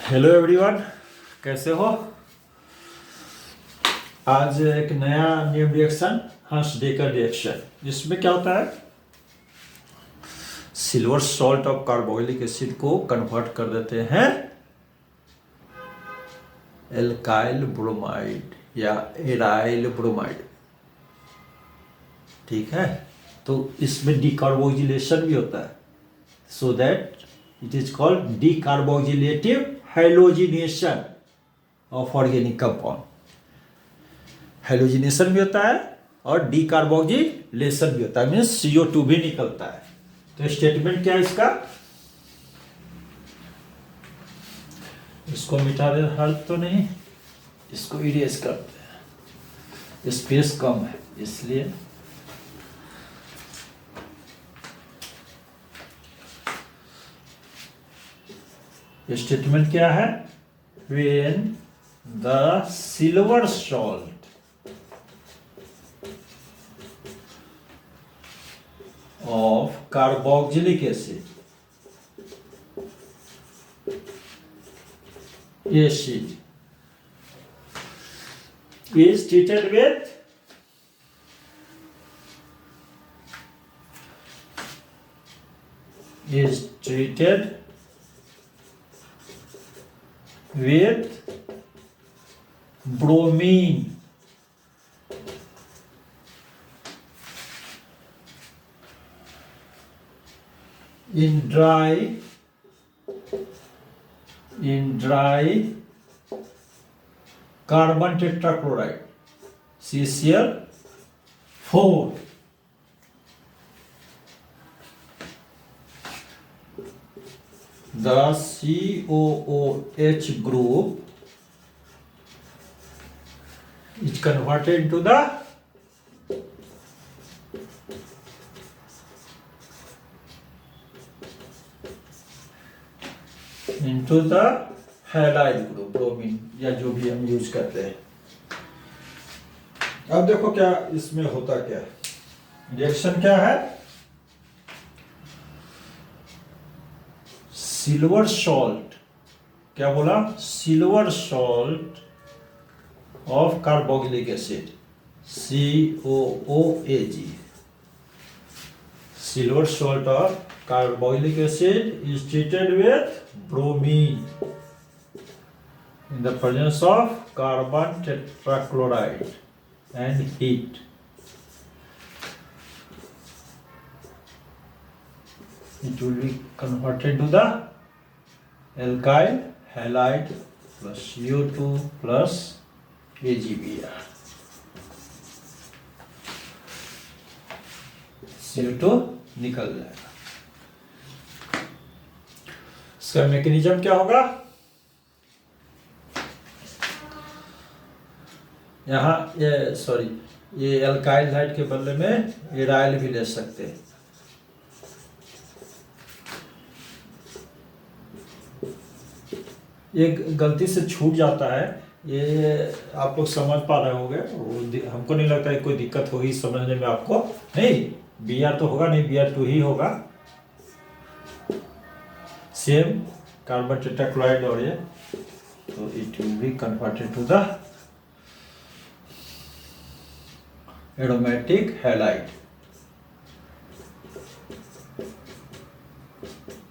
Hello everyone, कैसे हो। आज एक नया new reaction, Hunsdiecker reaction. जिसमें क्या होता है, silver salt of carboxylic acid को कन्वर्ट कर देते हैं एल्काइल ब्रोमाइड या एराइल ब्रोमाइड। ठीक है, तो इसमें डिकार्बोक्सिलेशन भी होता है, so that it is called decarboxylative halogenation of organic compound. Halogenation भी होता है और डिकार्बोक्सिलेशन भी होता है, मीन्स CO2 भी निकलता है। तो स्टेटमेंट क्या है इसका, इसको मिटा दे, हल तो नहीं, इसको इरेज करते हैं, स्पेस कम है इसलिए। स्टेटमेंट क्या है, when the silver salt of carboxylic acid is treated with bromine in dry carbon tetrachloride CCl4, the COOH group is converted into the halide group, bromine या जो भी हम यूज करते हैं। अब देखो क्या इसमें होता, क्या रिएक्शन क्या है, सिल्वर सॉल्ट, क्या बोला, silver salt of carboxylic acid COOAG, silver salt of carboxylic acid is treated with bromine in the presence of carbon tetrachloride and heat. It will be converted to the alkyl halide plus CO2 plus AgBr. CO2 निकल जाएगा। इसका mechanism क्या होगा, यहाँ ये alkyl hide के बदले में एराइल भी ले सकते हैं। एक गलती से छूट जाता है, ये आप लोग समझ पा रहे होंगे, हमको नहीं लगता है कोई दिक्कत होगी समझने में आपको। नहीं, Br तो होगा नहीं, Br2 ही होगा, सेम कार्बन टेट्राक्लोराइड और ये, तो it will be converted to the aromatic halide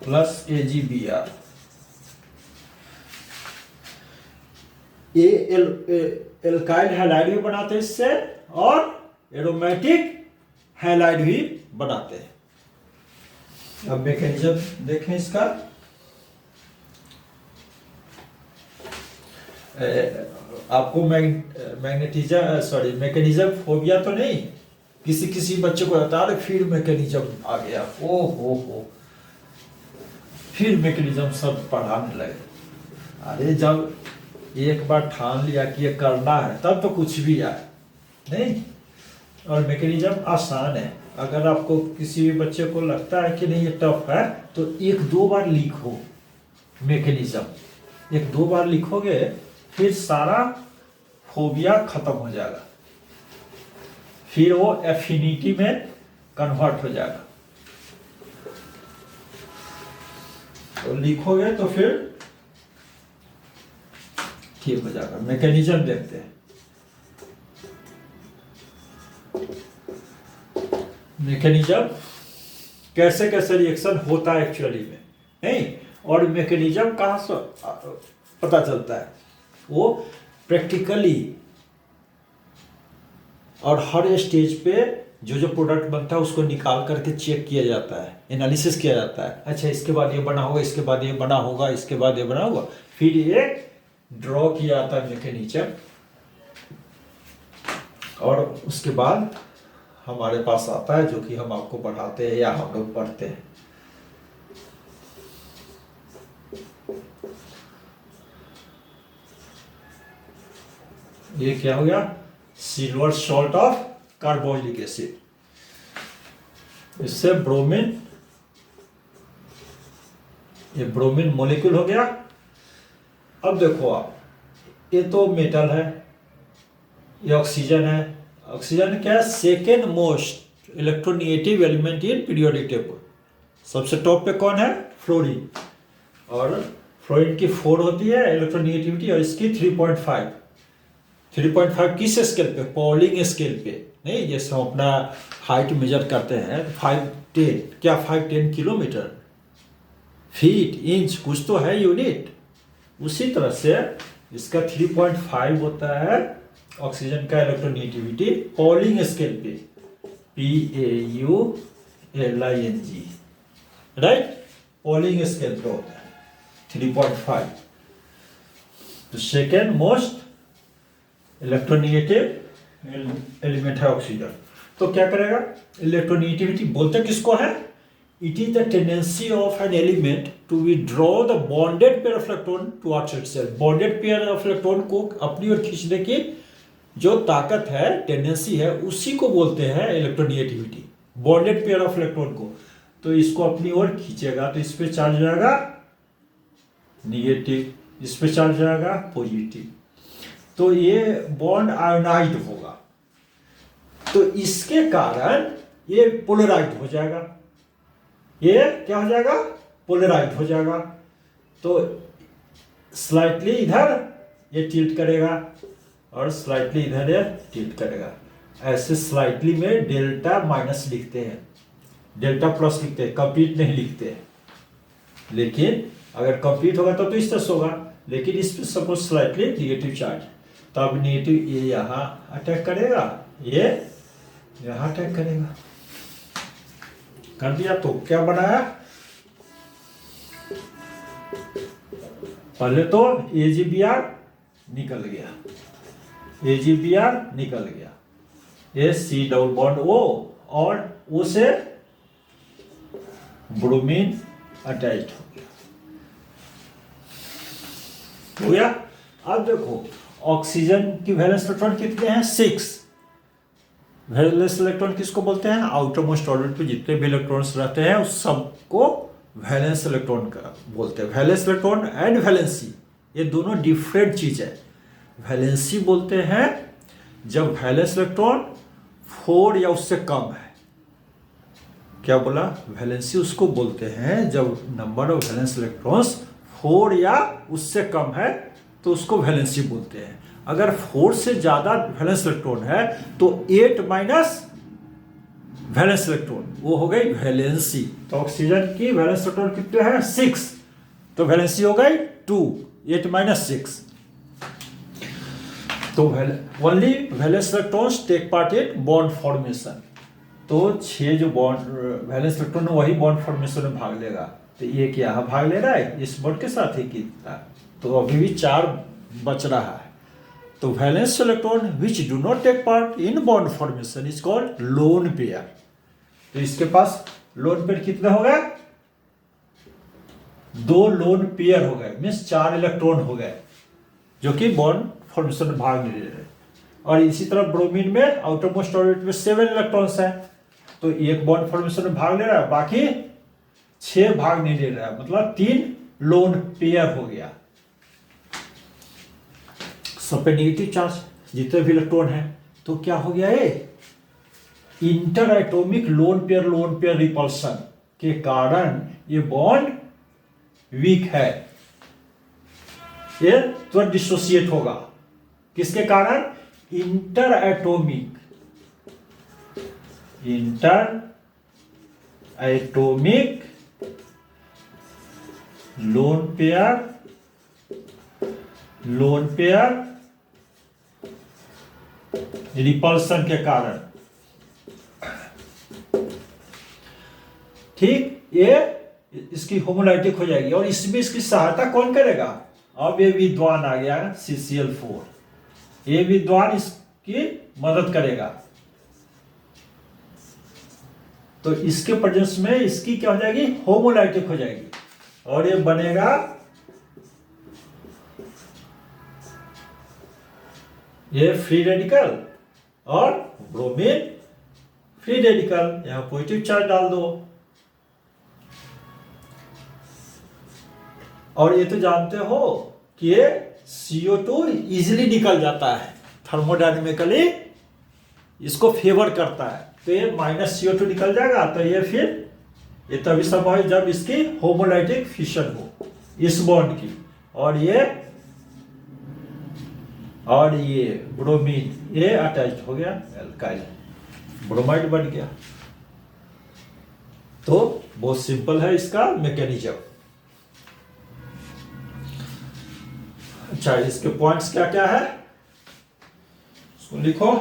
plus AgBr। ये एल्काइल हैलाइड भी बनाते हैं इससे, और एरोमेटिक हैलाइड भी बनाते हैं। अब मैकेनिज्म देखें इसका, आपको मैकेनिज्म फोबिया तो नहीं, किसी बच्चे को बता रहे फिर मैकेनिज्म आ गया, ओ हो फिर मैकेनिज्म सब पढ़ाने लगे। अरे जब एक बार ठान लिया कि ये करना है तब तो कुछ भी आए नहीं। और मैकेनिज्म आसान है, अगर आपको किसी भी बच्चे को लगता है कि नहीं ये टफ है, तो 1-2 बार लिखो मैकेनिज्म, 1-2 बार लिखोगे फिर सारा फोबिया खत्म हो जाएगा, फिर वो एफिनिटी में कन्वर्ट हो जाएगा। तो लिखोगे तो फिर ठीक हो जाएगा। मैकेनिज्म देखते हैं। मैकेनिज्म कैसे कैसे रिएक्शन होता है एक्चुअली में, नहीं, और मैकेनिज्म कहाँ से पता चलता है, वो प्रैक्टिकली और हर स्टेज पे जो प्रोडक्ट बनता है उसको निकाल करके चेक किया जाता है, एनालिसिस किया जाता है। अच्छा, इसके बाद ये बना होगा, इसके बाद ये बना होगा, इसके बाद ये बना होगा, फिर ये ड्रॉ किया जाता है मैकेनिज्म, और उसके बाद हमारे पास आता है, जो कि हम आपको पढ़ाते हैं या हम लोग पढ़ते हैं। ये क्या हो गया? Silver salt of carboxylic acid, इससे ब्रोमीन, ये ब्रोमीन मॉलिक्यूल हो गया। अब देखो आप, ये तो मेटल है, ये ऑक्सीजन है। ऑक्सीजन क्या है? Second most electronegative element in periodic table. सबसे टॉप पे कौन है? फ्लोरीन। और फ्लोरीन की 4 होती है इलेक्ट्रोनेगेटिविटी, और इसकी 3.5। 3.5 किस स्केल पे? पॉलिंग स्केल पे, नहीं, जैसे हम अपना हाइट मेजर करते हैं 5-10, क्या 5-10 किलोमीटर, फीट, इंच, कुछ तो है यूनिट। उसी तरह से इसका 3.5 होता है ऑक्सीजन का इलेक्ट्रोनेगेटिविटी पॉलिंग स्केल पे, PAULING, राइट, पॉलिंग स्केल पे होता है 3.5। तो सेकेंड मोस्ट इलेक्ट्रोनेगेटिव एलिमेंट है ऑक्सीजन। तो क्या करेगा? इलेक्ट्रोनेगेटिविटी बोलते किसको है? It is the tendency of an element to withdraw the bonded pair of electron towards itself. Bonded pair of electron को अपनी ओर खींचने की जो ताकत है, टेंडेंसी है, उसी को बोलते हैं electronegativity, bonded pair of electron को। तो इसको अपनी ओर खींचेगा तो इस पे चार्ज जाएगा निगेटिव, इस पे चार्ज जाएगा पॉजिटिव, तो ये बॉन्ड आयोनाइज्ड होगा, तो इसके कारण ये पोलराइज्ड हो जाएगा। ये क्या हो जाएगा? पोलराइज्ड हो जाएगा। तो स्लाइटली इधर ये टिल्ट करेगा और स्लाइटली इधर ये टिल्ट करेगा। ऐसे स्लाइटली में डेल्टा माइनस लिखते हैं, डेल्टा प्लस लिखते हैं, कंप्लीट नहीं लिखते हैं। लेकिन अगर कंप्लीट होगा तो इस तरह से होगा, लेकिन इस पर सपोज स्लाइटली निगेटिव चार्ज, तब नेगेटिव ये यहाँ अटैक करेगा, ये यहाँ अटैक करेगा। कर दिया तो क्या बनाया? पहले तो AgBr निकल गया, AgBr निकल गया, ये C डबल बॉन्ड O, और O से ब्रोमीन अटैच हो गया। अब देखो ऑक्सीजन की वैलेंस इलेक्ट्रॉन कितने हैं? 6। वैलेंस इलेक्ट्रॉन किसको बोलते हैं? आउटर मोस्ट ऑर्बिट पे जितने भी इलेक्ट्रॉन्स रहते हैं उस सबको वैलेंस इलेक्ट्रॉन का बोलते हैं। वैलेंस इलेक्ट्रॉन एंड वैलेंसी ये दोनों डिफरेंट चीज है। वैलेंसी बोलते हैं जब वैलेंस इलेक्ट्रॉन 4 या उससे कम है। क्या बोला? वैलेंसी उसको बोलते हैं जब नंबर ऑफ वैलेंस इलेक्ट्रॉन्स 4 या उससे कम है तो उसको वैलेंसी बोलते हैं। अगर 4 से ज्यादा वैलेंस इलेक्ट्रॉन है तो 8 माइनस वैलेंस इलेक्ट्रॉन, वो हो गई वैलेंसी। तो ऑक्सीजन की वैलेंस इलेक्ट्रॉन कितने हैं? 6, तो वैलेंसी हो गई 2, 8 माइनस 6। तो only valence electrons take part in bond formation. तो 6 जो बॉन्ड वैलेंस इलेक्ट्रॉन वही बॉन्ड फॉर्मेशन में भाग लेगा। तो एक यहाँ भाग ले रहा है इस बॉन्ड के साथ ही कितना, तो अभी भी 4 बच रहा है। तो valence electron which do not take part in bond formation is called lone pair. तो इसके पास लोन पेयर कितने हो गए? 2 लोन पेयर हो गए, मीन्स 4 इलेक्ट्रॉन हो गए जो कि बॉन्ड फॉर्मेशन में भाग नहीं ले रहे। और इसी तरह ब्रोमीन में आउटर मोस्ट ऑर्बिट में 7 इलेक्ट्रॉन्स हैं, तो एक बॉन्ड फॉर्मेशन में भाग ले रहा है, बाकी 6 भाग नहीं ले रहा है, मतलब 3 लोन पेयर हो गया। सब पे नेगेटिव चार्ज जितने भी इलेक्ट्रॉन है, तो क्या हो गया? ये inter atomic lone pair repulsion के कारण ये बॉन्ड वीक है। ये तुरंत डिसोसिएट होगा। किसके कारण? Inter atomic lone pair repulsion के कारण। ठीक, ये इसकी होमोलाइटिक हो जाएगी और इसमें इसकी सहायता कौन करेगा? अब ये विद्वान आ गया CCl4, ये विद्वान इसकी मदद करेगा। तो इसके प्रेजेंस में इसकी क्या हो जाएगी? होमोलाइटिक हो जाएगी और ये बनेगा ये फ्री रेडिकल और ब्रोमीन फ्री रेडिकल। यहां पॉजिटिव चार्ज डाल दो। और ये तो जानते हो कि ये CO2 इजीली निकल जाता है, थर्मोडायनेमिकली इसको फेवर करता है, तो ये -CO2 निकल जाएगा। तो ये फिर ये तभी संभव है जब इसकी होमोलाइटिक फिशन हो इस बॉन्ड की। और ये ब्रोमीन ये अटैच हो गया एल्काइल, ब्रोमाइड बन गया। तो बहुत सिंपल है इसका मैकेनिज्म। अच्छा, इसके पॉइंट्स क्या क्या है उसको लिखो।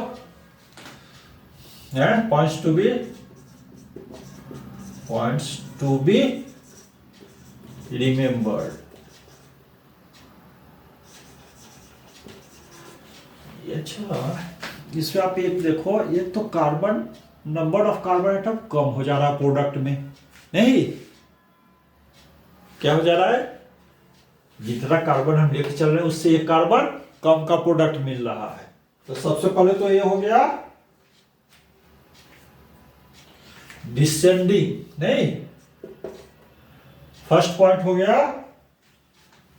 Points to be remembered. अच्छा, इसमें आप एक देखो, ये तो carbon, number of carbon atom कम हो जा रहा है प्रोडक्ट में, नहीं क्या हो जा रहा है? जितना कार्बन हम लेके चल रहे हैं उससे एक कार्बन कम का प्रोडक्ट मिल रहा है। तो सबसे पहले तो ये हो गया डिसेंडिंग, नहीं, फर्स्ट पॉइंट हो गया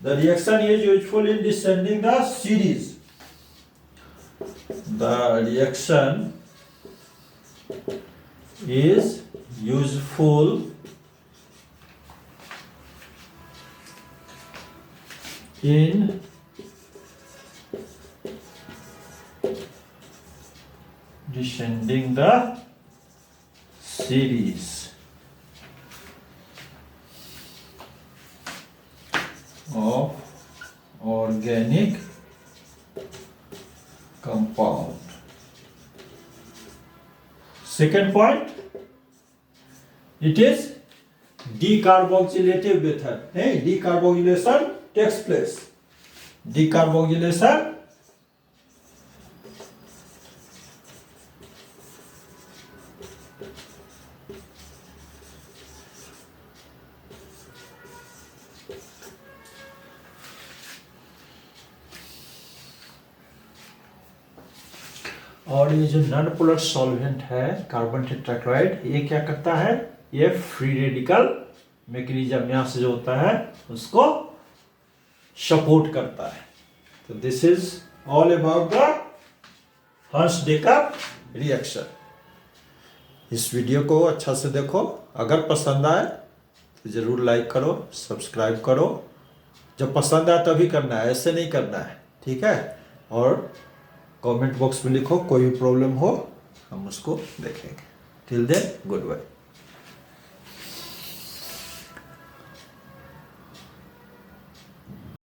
the reaction is useful in descending the series. The reaction is useful in descending the series of organic compound. Second point, it is decarboxylative method. Hey, decarboxylation takes place. Decarboxylation और ये जो non polar solvent है carbon tetrachloride, ये क्या करता है? ये free radical mechanism यहां से जो होता है उसको सपोर्ट करता है। तो this is all about the hertz-decker reaction. इस वीडियो को अच्छा से देखो, अगर पसंद आए तो जरूर लाइक करो, सब्सक्राइब करो। जब पसंद आए तभी करना है, ऐसे नहीं करना है, ठीक है? और कमेंट बॉक्स में लिखो, कोई भी प्रॉब्लम हो हम उसको देखेंगे। Till then good bye.